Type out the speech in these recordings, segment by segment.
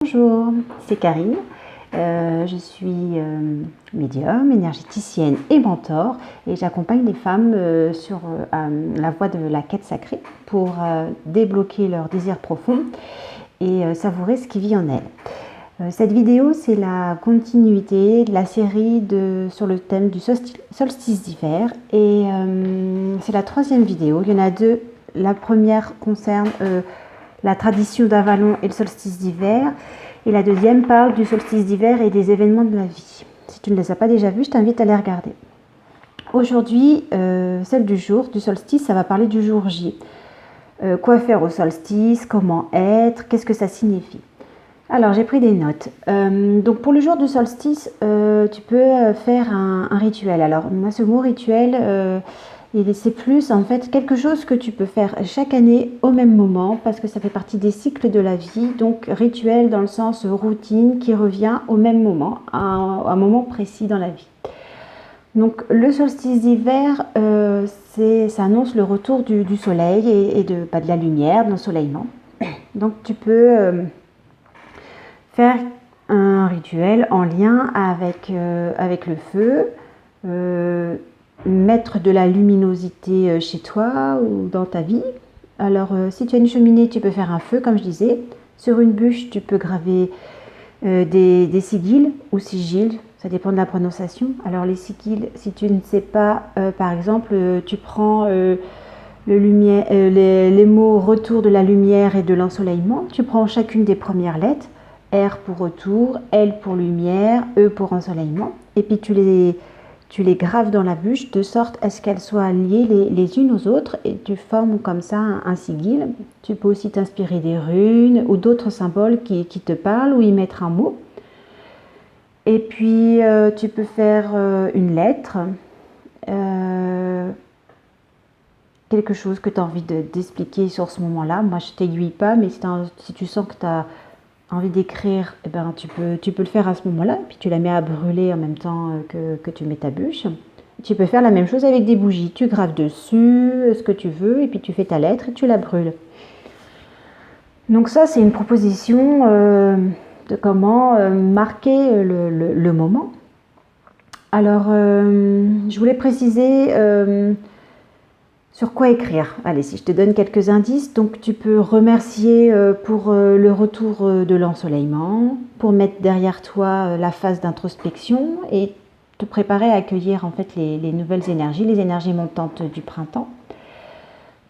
Bonjour, c'est Karine. Je suis médium, énergéticienne et mentor et j'accompagne les femmes sur la voie de la quête sacrée pour débloquer leurs désirs profonds et savourer ce qui vit en elles. Cette vidéo, c'est la continuité de la série sur le thème du solstice d'hiver et c'est la troisième vidéo. Il y en a deux. La première concerne la tradition d'Avalon et le solstice d'hiver. Et la deuxième parle du solstice d'hiver et des événements de la vie. Si tu ne les as pas déjà vus, je t'invite à les regarder. Aujourd'hui, celle du jour, du solstice, ça va parler du jour J. Quoi faire au solstice, comment être, qu'est-ce que ça signifie. Alors, j'ai pris des notes. Donc, pour le jour du solstice, tu peux faire un rituel. Alors, moi, ce mot rituel... c'est plus en fait quelque chose que tu peux faire chaque année au même moment parce que ça fait partie des cycles de la vie, donc rituel dans le sens routine qui revient au même moment, à un moment précis dans la vie. Donc le solstice d'hiver, ça annonce le retour du soleil et de la lumière, de l'ensoleillement. Donc tu peux faire un rituel en lien avec le feu, mettre de la luminosité chez toi ou dans ta vie. Alors si tu as une cheminée, tu peux faire un feu comme je disais. Sur une bûche, tu peux graver des sigils ou sigils, ça dépend de la prononciation. Alors les sigils, si tu ne sais pas, par exemple, tu prends les mots retour de la lumière et de l'ensoleillement, tu prends chacune des premières lettres, R pour retour, L pour lumière, E pour ensoleillement, et puis tu les graves dans la bûche de sorte à ce qu'elles soient liées les unes aux autres et tu formes comme ça un sigil. Tu peux aussi t'inspirer des runes ou d'autres symboles qui te parlent ou y mettre un mot. Et puis tu peux faire une lettre, quelque chose que tu as envie d'expliquer sur ce moment-là. Moi je ne t'aiguille pas, mais si tu sens que tu as envie d'écrire, eh ben, tu peux le faire à ce moment-là, puis tu la mets à brûler en même temps que tu mets ta bûche. Tu peux faire la même chose avec des bougies. Tu graves dessus ce que tu veux, et puis tu fais ta lettre et tu la brûles. Donc ça, c'est une proposition de comment marquer le moment. Alors, je voulais préciser... sur quoi écrire? Allez, si je te donne quelques indices, donc tu peux remercier pour le retour de l'ensoleillement, pour mettre derrière toi la phase d'introspection et te préparer à accueillir en fait les nouvelles énergies, les énergies montantes du printemps.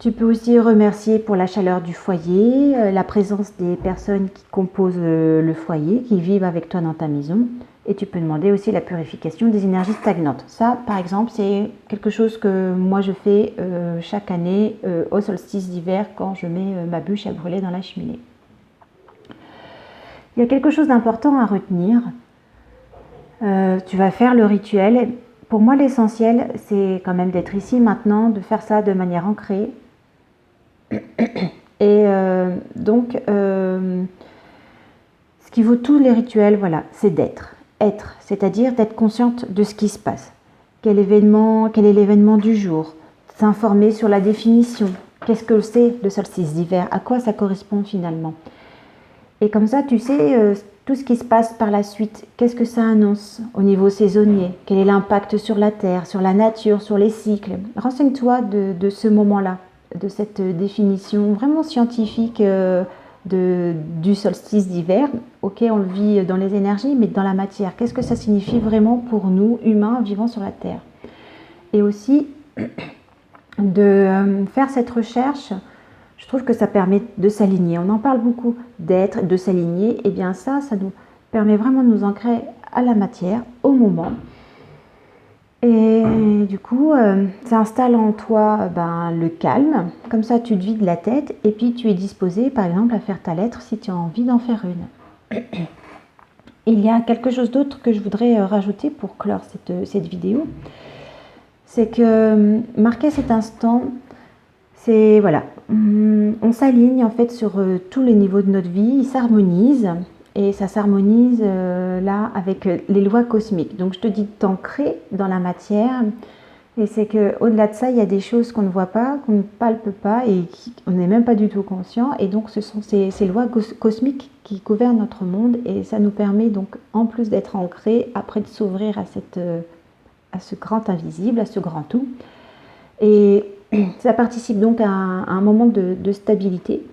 Tu peux aussi remercier pour la chaleur du foyer, la présence des personnes qui composent le foyer, qui vivent avec toi dans ta maison. Et tu peux demander aussi la purification des énergies stagnantes. Ça, par exemple, c'est quelque chose que moi je fais chaque année au solstice d'hiver quand je mets ma bûche à brûler dans la cheminée. Il y a quelque chose d'important à retenir. Tu vas faire le rituel. Pour moi, l'essentiel, c'est quand même d'être ici maintenant, de faire ça de manière ancrée. Et donc, ce qui vaut tous les rituels, voilà, c'est d'être. Être, c'est-à-dire d'être consciente de ce qui se passe. Quel est l'événement du jour? S'informer sur la définition. Qu'est-ce que c'est le solstice d'hiver? À quoi ça correspond finalement? Et comme ça, tu sais tout ce qui se passe par la suite. Qu'est-ce que ça annonce au niveau saisonnier? Quel est l'impact sur la terre, sur la nature, sur les cycles? Renseigne-toi de ce moment-là, de cette définition vraiment scientifique du solstice d'hiver. Ok, on le vit dans les énergies, mais dans la matière. Qu'est-ce que ça signifie vraiment pour nous, humains, vivant sur la Terre? Et aussi, de faire cette recherche, je trouve que ça permet de s'aligner. On en parle beaucoup, d'être, de s'aligner. Et bien ça nous permet vraiment de nous ancrer à la matière, au moment. Et du coup, ça installe en toi le calme. Comme ça, tu te vides la tête et puis tu es disposé, par exemple, à faire ta lettre si tu as envie d'en faire une. Il y a quelque chose d'autre que je voudrais rajouter pour clore cette vidéo. C'est que marquer cet instant, c'est voilà, on s'aligne en fait sur tous les niveaux de notre vie, il s'harmonise. Et ça s'harmonise là avec les lois cosmiques. Donc je te dis de t'ancrer dans la matière Et c'est qu'au-delà de ça, il y a des choses qu'on ne voit pas, qu'on ne palpe pas et on n'est même pas du tout conscient. Et donc, ce sont ces lois cosmiques qui gouvernent notre monde. Et ça nous permet donc, en plus d'être ancrés, après de s'ouvrir à ce grand invisible, à ce grand tout. Et ça participe donc à un moment de stabilité.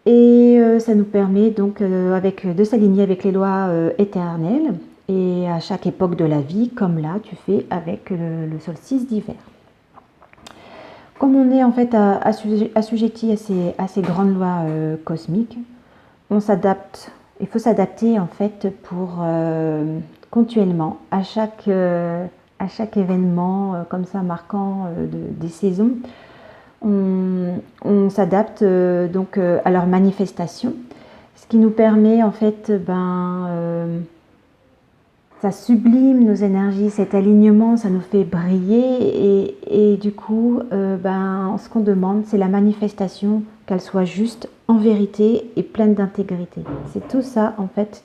Et ça nous permet donc de s'aligner avec les lois éternelles. Et à chaque époque de la vie, comme là, tu fais avec le solstice d'hiver. Comme on est en fait assujetti à ces grandes lois cosmiques, on s'adapte. Il faut s'adapter en fait pour continuellement à chaque événement comme ça marquant des saisons. On s'adapte donc à leur manifestation, ce qui nous permet en fait ça sublime nos énergies, cet alignement, ça nous fait briller et du coup, ce qu'on demande, c'est la manifestation, qu'elle soit juste, en vérité et pleine d'intégrité. C'est tout ça, en fait,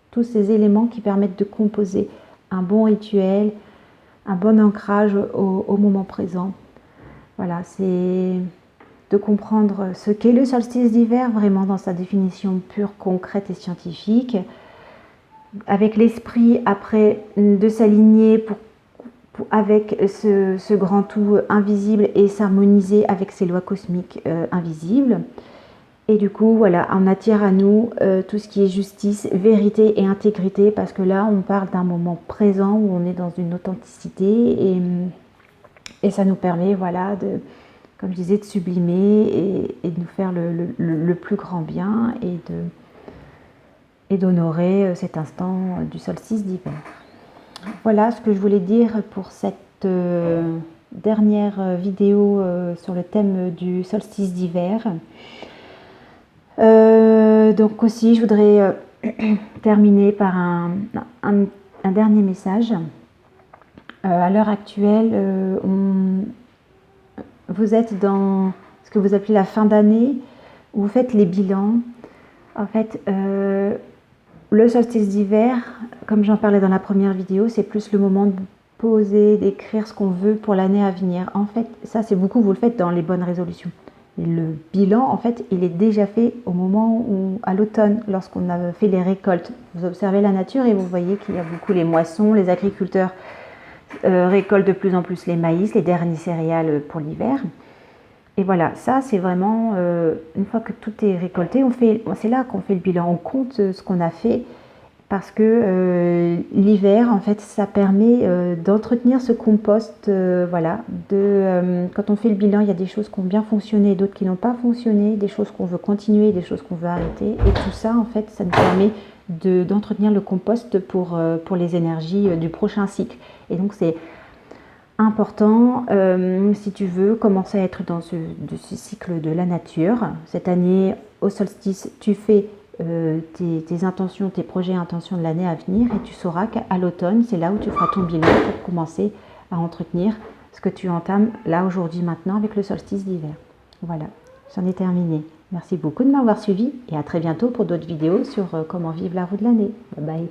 tous ces éléments qui permettent de composer un bon rituel, un bon ancrage au moment présent. Voilà, c'est de comprendre ce qu'est le solstice d'hiver, vraiment dans sa définition pure, concrète et scientifique, avec l'esprit après de s'aligner avec ce grand tout invisible et s'harmoniser avec ces lois cosmiques invisibles. Et du coup, voilà, on attire à nous tout ce qui est justice, vérité et intégrité, parce que là, on parle d'un moment présent où on est dans une authenticité et ça nous permet, voilà, comme je disais, de sublimer et de nous faire le plus grand bien et d'honorer cet instant du solstice d'hiver. Voilà ce que je voulais dire pour cette dernière vidéo sur le thème du solstice d'hiver. Donc aussi, je voudrais terminer par un dernier message. À l'heure actuelle, vous êtes dans ce que vous appelez la fin d'année, où vous faites les bilans. En fait, le solstice d'hiver, comme j'en parlais dans la première vidéo, c'est plus le moment de poser, d'écrire ce qu'on veut pour l'année à venir. En fait, ça, c'est beaucoup, vous le faites dans les bonnes résolutions. Le bilan, en fait, il est déjà fait au moment où, à l'automne, lorsqu'on a fait les récoltes. Vous observez la nature et vous voyez qu'il y a beaucoup les moissons, les agriculteurs récoltent de plus en plus les maïs, les derniers céréales pour l'hiver. Et voilà, ça c'est vraiment, une fois que tout est récolté, c'est là qu'on fait le bilan, on compte ce qu'on a fait, parce que l'hiver, en fait, ça permet d'entretenir ce compost, voilà, quand on fait le bilan, il y a des choses qui ont bien fonctionné, d'autres qui n'ont pas fonctionné, des choses qu'on veut continuer, des choses qu'on veut arrêter, et tout ça, en fait, ça nous permet d'entretenir le compost pour les énergies du prochain cycle. Et donc c'est important si tu veux commencer à être dans ce cycle de la nature. Cette année, au solstice, tu fais tes intentions, tes projets et intentions de l'année à venir et tu sauras qu'à l'automne, c'est là où tu feras ton bilan pour commencer à entretenir ce que tu entames là, aujourd'hui, maintenant avec le solstice d'hiver. Voilà, j'en ai terminé. Merci beaucoup de m'avoir suivi et à très bientôt pour d'autres vidéos sur comment vivre la roue de l'année. Bye bye.